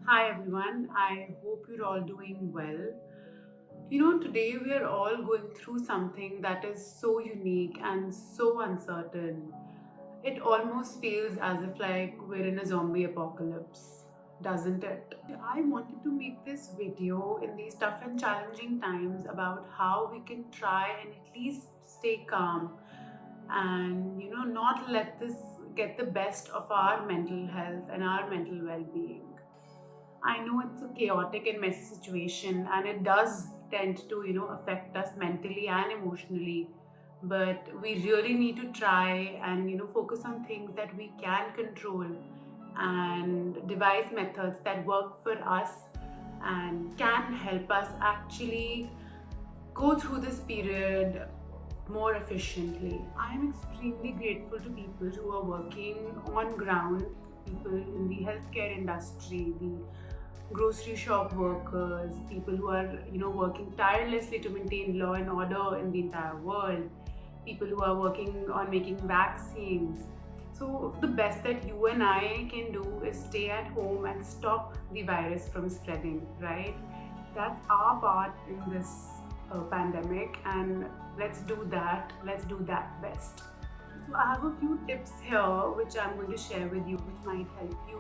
Hi everyone, I hope you're all doing well. Today we are all going through something that is so unique and so uncertain. It almost feels as if like we're in a zombie apocalypse, doesn't it? I wanted to make this video in these tough and challenging times about how we can try and at least stay calm and not let this get the best of our mental health and our mental well-being. I know it's a chaotic and messy situation, and it does tend to, affect us mentally and emotionally. But we really need to try and, focus on things that we can control and devise methods that work for us and can help us actually go through this period more efficiently. I am extremely grateful to people who are working on ground, people in the healthcare industry, the grocery shop workers, people who are working tirelessly to maintain law and order in the entire world, people who are working on making vaccines. So the best that you and I can do is stay at home and stop the virus from spreading, right? That's our part in this pandemic, and let's do that. Let's do that best. So I have a few tips here which I'm going to share with you, which might help you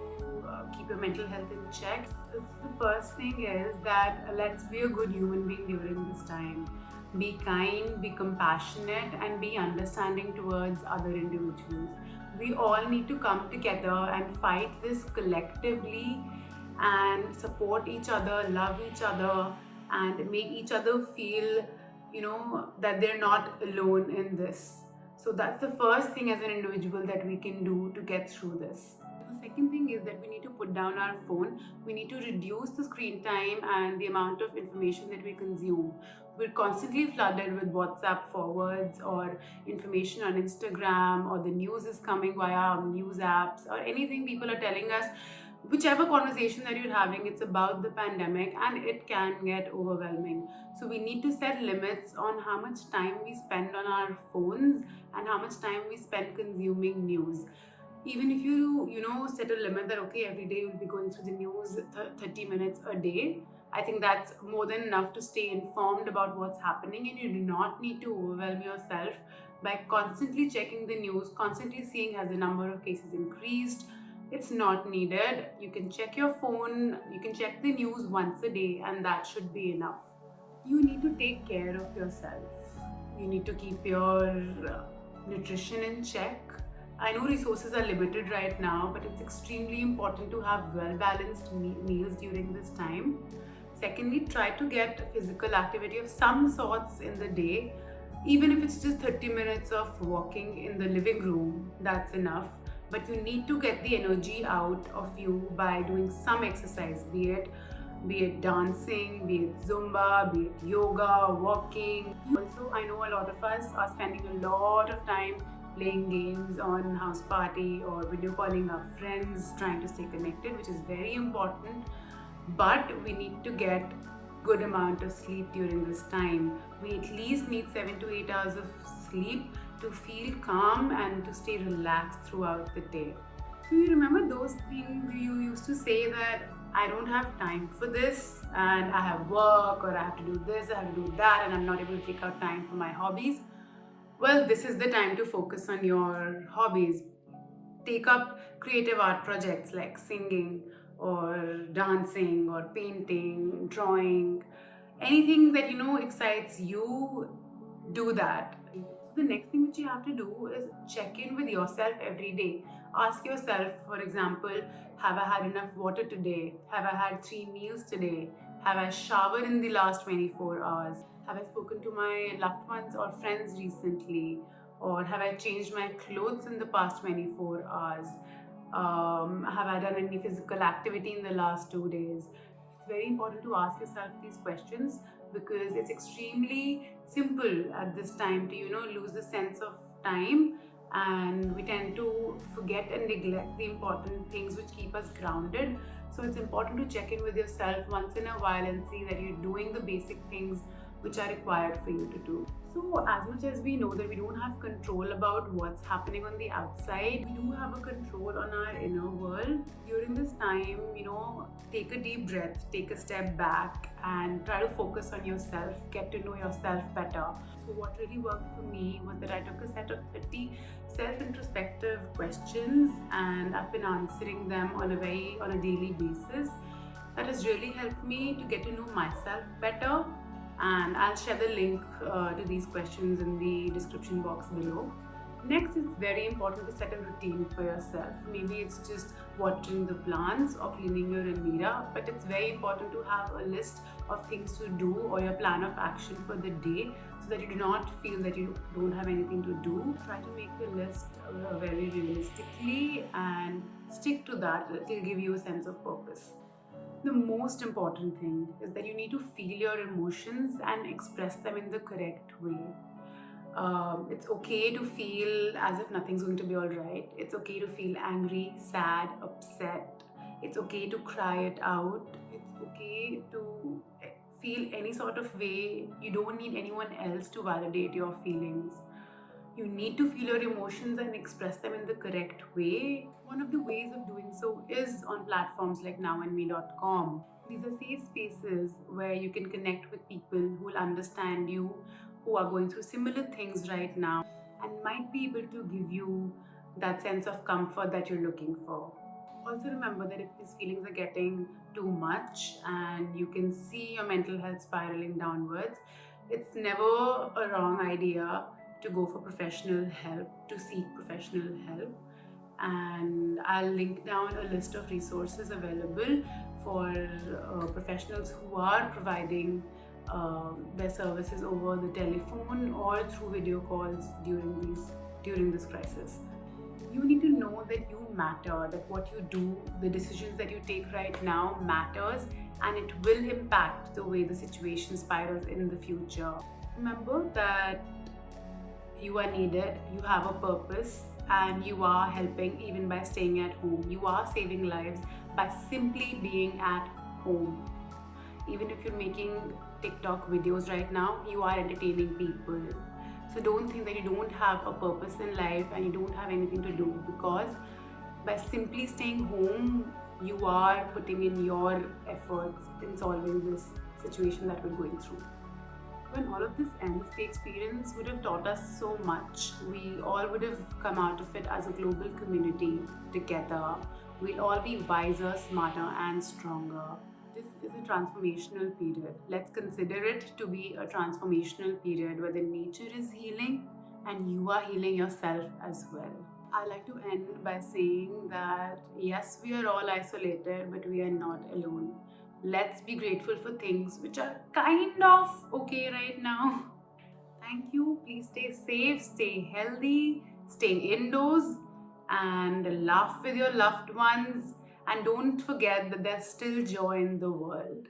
keep your mental health in check. The first thing is that let's be a good human being during this time. Be kind, be compassionate, and be understanding towards other individuals. We all need to come together and fight this collectively and support each other, love each other, and make each other feel, that they're not alone in this. So that's the first thing as an individual that we can do to get through this. The second thing is that we need to put down our phone. We need to reduce the screen time and the amount of information that we consume. We're constantly flooded with WhatsApp forwards or information on Instagram, or the news is coming via news apps, or anything people are telling us. Whichever conversation that you're having, it's about the pandemic and it can get overwhelming. So we need to set limits on how much time we spend on our phones and how much time we spend consuming news. Even if you set a limit that okay, every day you'll be going through the news 30 minutes a day, I think that's more than enough to stay informed about what's happening, and you do not need to overwhelm yourself by constantly checking the news, constantly seeing has the number of cases increased. It's not needed. You can check your phone, you can check the news once a day, and that should be enough. You need to take care of yourself. You need to keep your nutrition in check. I know resources are limited right now, but it's extremely important to have well balanced meals during this time. Secondly, try to get physical activity of some sorts in the day. Even if it's just 30 minutes of walking in the living room, that's enough. But you need to get the energy out of you by doing some exercise, be it dancing, be it Zumba, be it yoga, walking. Also, I know a lot of us are spending a lot of time playing games on house party or video calling our friends, trying to stay connected, which is very important. But we need to get good amount of sleep during this time. We at least need 7 to 8 hours of sleep to feel calm and to stay relaxed throughout the day. So you remember those things you used to say that I don't have time for this and I have work, or I have to do this, I have to do that, and I'm not able to take out time for my hobbies? Well, this is the time to focus on your hobbies. Take up creative art projects like singing or dancing or painting, drawing, anything that excites you, do that. The next thing which you have to do is check in with yourself every day. Ask yourself, for example, have I had enough water today? Have I had 3 meals today? Have I showered in the last 24 hours? Have I spoken to my loved ones or friends recently? Or have I changed my clothes in the past 24 hours? Have I done any physical activity in the last 2 days? It's very important to ask yourself these questions because it's extremely simple at this time to lose the sense of time, and we tend to forget and neglect the important things which keep us grounded. So it's important to check in with yourself once in a while and see that you're doing the basic things which are required for you to do. So, as much as we know that we don't have control about what's happening on the outside, we do have a control on our inner world. During this time, take a deep breath, take a step back, and try to focus on yourself, get to know yourself better. So, what really worked for me was that I took a set of 30 self-introspective questions, and I've been answering them on a daily basis. That has really helped me to get to know myself better, and I'll share the link to these questions in the description box below. Next, it's very important to set a routine for yourself. Maybe it's just watering the plants or cleaning your almirah, but it's very important to have a list of things to do or your plan of action for the day, so that you do not feel that you don't have anything to do. Try to make the list very realistically and stick to that. It will give you a sense of purpose. The most important thing is that you need to feel your emotions and express them in the correct way. It's okay to feel as if nothing's going to be all right. It's okay to feel angry, sad, upset. It's okay to cry it out. It's okay to feel any sort of way. You don't need anyone else to validate your feelings. You need to feel your emotions and express them in the correct way. One of the ways of doing so is on platforms like Now&Me.com. These are safe spaces where you can connect with people who will understand you, who are going through similar things right now, and might be able to give you that sense of comfort that you're looking for. Also remember that if these feelings are getting too much and you can see your mental health spiraling downwards, it's never a wrong idea to go for professional help, to seek professional help. And I'll link down a list of resources available for professionals who are providing their services over the telephone or through video calls during this crisis. You need to know that you matter, that what you do, the decisions that you take right now matters, and it will impact the way the situation spirals in the future. Remember that you are needed, you have a purpose, and you are helping even by staying at home. You are saving lives by simply being at home. Even if you're making TikTok videos right now, you are entertaining people. So don't think that you don't have a purpose in life and you don't have anything to do, because by simply staying home, you are putting in your efforts in solving this situation that we're going through. When all of this ends, the experience would have taught us so much. We all would have come out of it as a global community together. We'll all be wiser, smarter, and stronger. This is a transformational period. Let's consider it to be a transformational period where the nature is healing and you are healing yourself as well. I like to end by saying that yes, we are all isolated, but we are not alone. Let's be grateful for things which are kind of okay right now. Thank you. Please stay safe, stay healthy, stay indoors, and laugh with your loved ones. And don't forget that there's still joy in the world.